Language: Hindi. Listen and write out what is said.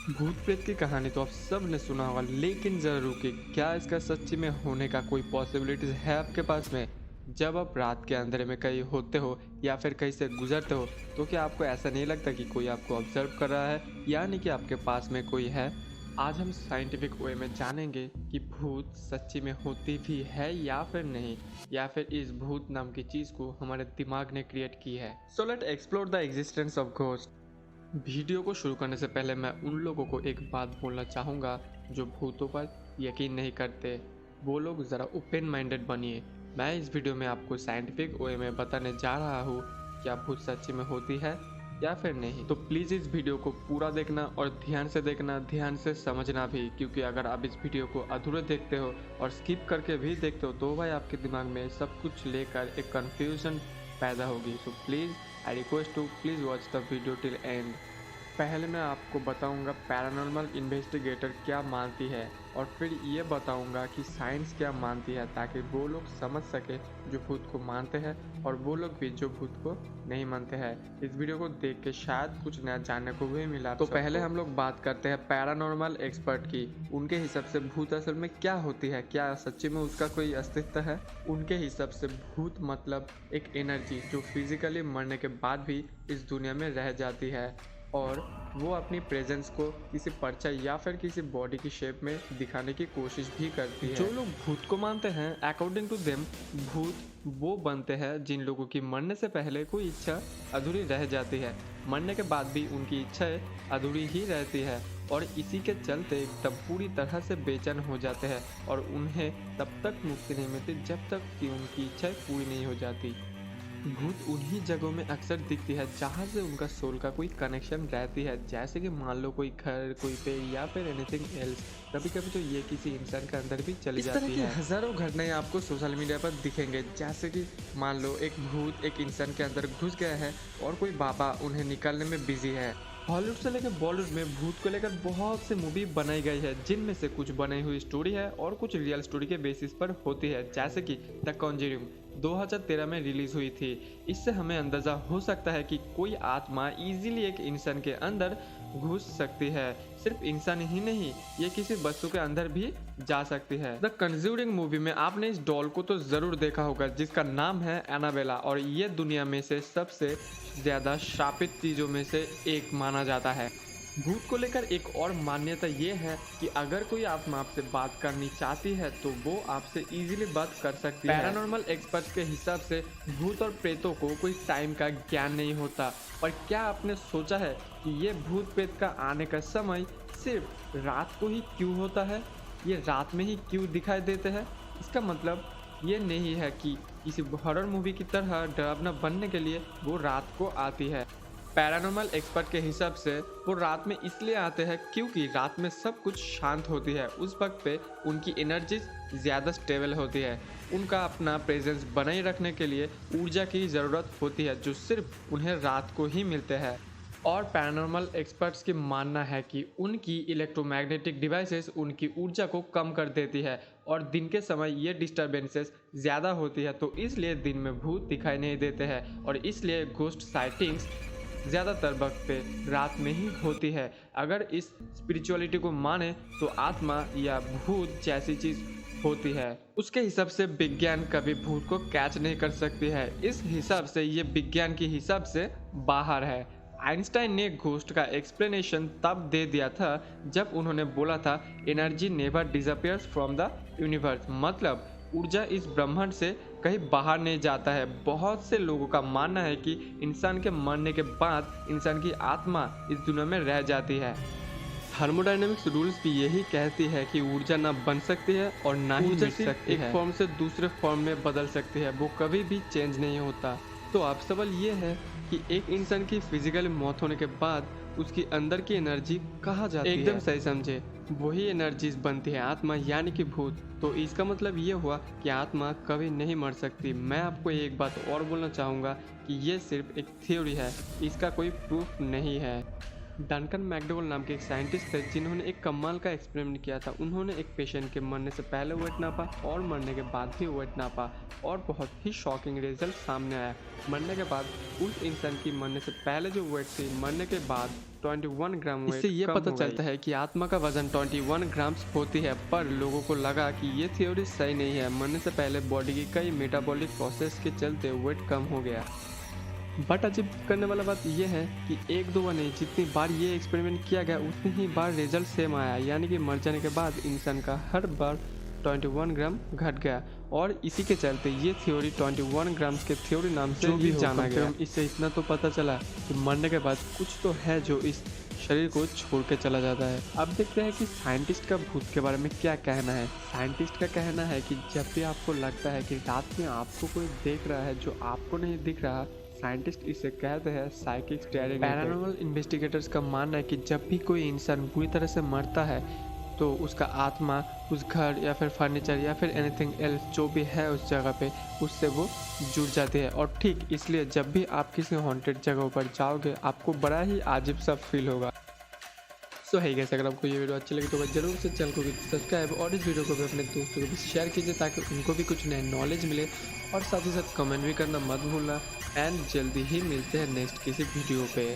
भूत प्रेत की कहानी तो आप सब ने सुना होगा, लेकिन जरा रुकिए, क्या इसका सच्ची में होने का कोई पॉसिबिलिटीज है आपके पास में? जब आप रात के अंधेरे में कहीं होते हो या फिर कहीं से गुजरते हो, तो क्या आपको ऐसा नहीं लगता कि कोई आपको ऑब्जर्व कर रहा है, यानी कि आपके पास में कोई है? आज हम साइंटिफिक वे में जानेंगे कि भूत सच्ची में होती भी है या फिर नहीं, या फिर इस भूत नाम की चीज को हमारे दिमाग ने क्रिएट की है। So let explore the existence of ghost. Video को शुरू करने से पहले मैं उन लोगों को एक बात बोलना चाहूँगा जो भूतों पर यकीन नहीं करते, वो लोग ज़रा ओपन माइंडेड बनिए। मैं इस वीडियो में आपको साइंटिफिक वे में बताने जा रहा हूँ क्या भूत सच्ची में होती है या फिर नहीं। तो प्लीज़ इस वीडियो को पूरा देखना और ध्यान से देखना, ध्यान से समझना भी, क्योंकि अगर आप इस वीडियो को अधूरे देखते हो और स्किप करके भी देखते हो तो भाई आपके दिमाग में सब कुछ लेकर एक कन्फ्यूजन पैदा होगी। So please I request to please watch the video till end. पहले मैं आपको बताऊंगा पैरानॉर्मल इन्वेस्टिगेटर क्या मानती है, और फिर ये बताऊंगा कि साइंस क्या मानती है, ताकि वो लोग समझ सके जो भूत को मानते हैं और वो लोग भी जो भूत को नहीं मानते हैं। इस वीडियो को देख के शायद कुछ नया जानने को भी मिला। तो पहले हम लोग बात करते हैं पैरानॉर्मल एक्सपर्ट की। उनके हिसाब से भूत असल में क्या होती है, क्या सच्ची में उसका कोई अस्तित्व है? उनके हिसाब से भूत मतलब एक एनर्जी जो फिजिकली मरने के बाद भी इस दुनिया में रह जाती है, और वो अपनी प्रेजेंस को किसी परछाई या फिर किसी बॉडी की शेप में दिखाने की कोशिश भी करती है। जो लोग भूत को मानते हैं, अकॉर्डिंग टू देम, भूत वो बनते हैं जिन लोगों की मरने से पहले कोई इच्छा अधूरी रह जाती है, मरने के बाद भी उनकी इच्छाएं अधूरी ही रहती है, और इसी के चलते एकदम पूरी तरह से बेचैन हो जाते हैं, और उन्हें तब तक मुक्ति नहीं मिलती जब तक कि उनकी इच्छाएं पूरी नहीं हो जाती। भूत उन्हीं जगहों में अक्सर दिखती है जहाँ से उनका सोल का कोई कनेक्शन रहती है, जैसे कि मान लो कोई घर, कोई पेड़ या फिर एनीथिंग एल्स। कभी कभी तो ये किसी इंसान के अंदर भी चली जाती है। हजारों घटनाएं आपको सोशल मीडिया पर दिखेंगे, जैसे कि मान लो एक भूत एक इंसान के अंदर घुस गया है और कोई बाबा उन्हें निकालने में बिजी है। हॉलीवुड से लेकर बॉलीवुड में भूत को लेकर बहुत से मूवी बनाई गई है, जिनमें से कुछ बनाई हुई स्टोरी है और कुछ रियल स्टोरी के बेसिस पर होती है, जैसे कि द कॉन्जरिंग 2013 में रिलीज हुई थी। इससे हमें अंदाजा हो सकता है कि कोई आत्मा इजीली एक इंसान के अंदर घुस सकती है। सिर्फ इंसान ही नहीं, ये किसी वस्तु के अंदर भी जा सकती है। द कंज्यूरिंग मूवी में आपने इस डॉल को तो जरूर देखा होगा, जिसका नाम है एनाबेला, और ये दुनिया में से सबसे ज्यादा श्रापित चीजों में से एक माना जाता है। भूत को लेकर एक और मान्यता ये है कि अगर कोई आत्मा आपसे बात करनी चाहती है तो वो आपसे इजीली बात कर सकती है। पैरानॉर्मल एक्सपर्ट्स के हिसाब से भूत और प्रेतों को कोई टाइम का ज्ञान नहीं होता। पर क्या आपने सोचा है कि ये भूत प्रेत का आने का समय सिर्फ रात को ही क्यों होता है? ये रात में ही क्यों दिखाई देते हैं? इसका मतलब ये नहीं है कि किसी हॉरर मूवी की तरह डरावना बनने के लिए वो रात को आती है। पैरानॉर्मल एक्सपर्ट के हिसाब से वो रात में इसलिए आते हैं क्योंकि रात में सब कुछ शांत होती है। उस वक्त पे उनकी एनर्जी ज़्यादा स्टेबल होती है। उनका अपना प्रेजेंस बनाए रखने के लिए ऊर्जा की ज़रूरत होती है, जो सिर्फ उन्हें रात को ही मिलते हैं। और पैरानॉर्मल एक्सपर्ट्स की मानना है कि उनकी इलेक्ट्रोमैग्नेटिक डिवाइसेस उनकी ऊर्जा को कम कर देती है, और दिन के समय ये डिस्टर्बेंसेस ज़्यादा होती है, तो इसलिए दिन में भूत दिखाई नहीं देते हैं, और इसलिए घोस्ट साइटिंग्स ज़्यादातर वक्त पे रात में ही होती है। अगर इस स्पिरिचुअलिटी को माने तो आत्मा या भूत जैसी चीज़ होती है। उसके हिसाब से विज्ञान कभी भूत को कैच नहीं कर सकती है। इस हिसाब से ये विज्ञान के हिसाब से बाहर है। आइंस्टाइन ने घोस्ट का एक्सप्लेनेशन तब दे दिया था जब उन्होंने बोला था energy never disappears from the universe, मतलब ऊर्जा इस ब्रह्मांड से कहीं बाहर नहीं जाता है। बहुत से लोगों का मानना है कि इंसान के मरने के बाद इंसान की आत्मा इस दुनिया में रह जाती है। थर्मोडायनेमिक्स रूल्स भी यही कहती है कि ऊर्जा ना बन सकती है और ना ही मिट सकती है। एक फॉर्म से दूसरे फॉर्म में बदल सकती है, वो कभी भी चेंज नहीं होता। तो अब सवाल ये है कि एक इंसान की फिजिकल मौत होने के बाद उसकी अंदर की एनर्जी कहाँ जाती है? एकदम सही समझे, वही एनर्जीज बनती है आत्मा, यानी कि भूत। तो इसका मतलब ये हुआ कि आत्मा कभी नहीं मर सकती। मैं आपको एक बात और बोलना चाहूँगा कि ये सिर्फ एक थ्योरी है, इसका कोई प्रूफ नहीं है। डंकन मैकडोगल नाम के एक साइंटिस्ट थे जिन्होंने एक कमाल का एक्सपेरिमेंट किया था। उन्होंने एक पेशेंट के मरने से पहले वेट नापा और मरने के बाद भी वेट नापा और बहुत ही शॉकिंग रिजल्ट सामने आया। मरने के बाद उस इंसान की मरने से पहले जो वेट थी, मरने के बाद 21 ग्राम वेट। इससे ये पता चलता है कि आत्मा का वजन 21 ग्राम्स होती है, पर लोगों को लगा कि ये थ्योरी सही नहीं है। मरने से पहले बॉडी की कई मेटाबॉलिक प्रोसेस के चलते वेट कम हो गया। बट अजीब करने वाला बात यह है कि एक दो बार नहीं, जितनी बार ये एक्सपेरिमेंट किया गया उतनी ही बार रिजल्ट सेम आया, यानी कि मर जाने के बाद इंसान का हर बार 21 ग्राम घट गया। और इसी के चलते ये थ्योरी 21 ग्राम्स के थ्योरी नाम से भी जाना गया। इससे इतना तो पता चला कि मरने के बाद कुछ तो है जो इस शरीर को छोड़ के चला जाता है। अब देखते हैं कि साइंटिस्ट का भूत के बारे में क्या कहना है। साइंटिस्ट का कहना है कि जब भी आपको लगता है कि रात में आपको कोई देख रहा है जो आपको नहीं दिख रहा, साइंटिस्ट इसे कहते हैं साइकिक स्टेरिंग। पैरानॉर्मल इन्वेस्टिगेटर्स का मानना है कि जब भी कोई इंसान बुरी तरह से मरता है तो उसका आत्मा उस घर या फिर फर्नीचर या फिर एनीथिंग एल्स जो भी है उस जगह पे, उससे वो जुड़ जाती है। और ठीक इसलिए जब भी आप किसी हॉन्टेड जगहों पर जाओगे आपको बड़ा ही अजीब सा फील होगा। सो है गाइस, अगर आपको ये वीडियो अच्छी लगी तो जरूर से चैनल को भी सब्सक्राइब और इस वीडियो को भी अपने दोस्तों को भी शेयर कीजिए ताकि उनको भी कुछ नया नॉलेज मिले। और साथ ही साथ कमेंट भी करना मत भूलना। एंड जल्दी ही मिलते हैं नेक्स्ट किसी वीडियो पे।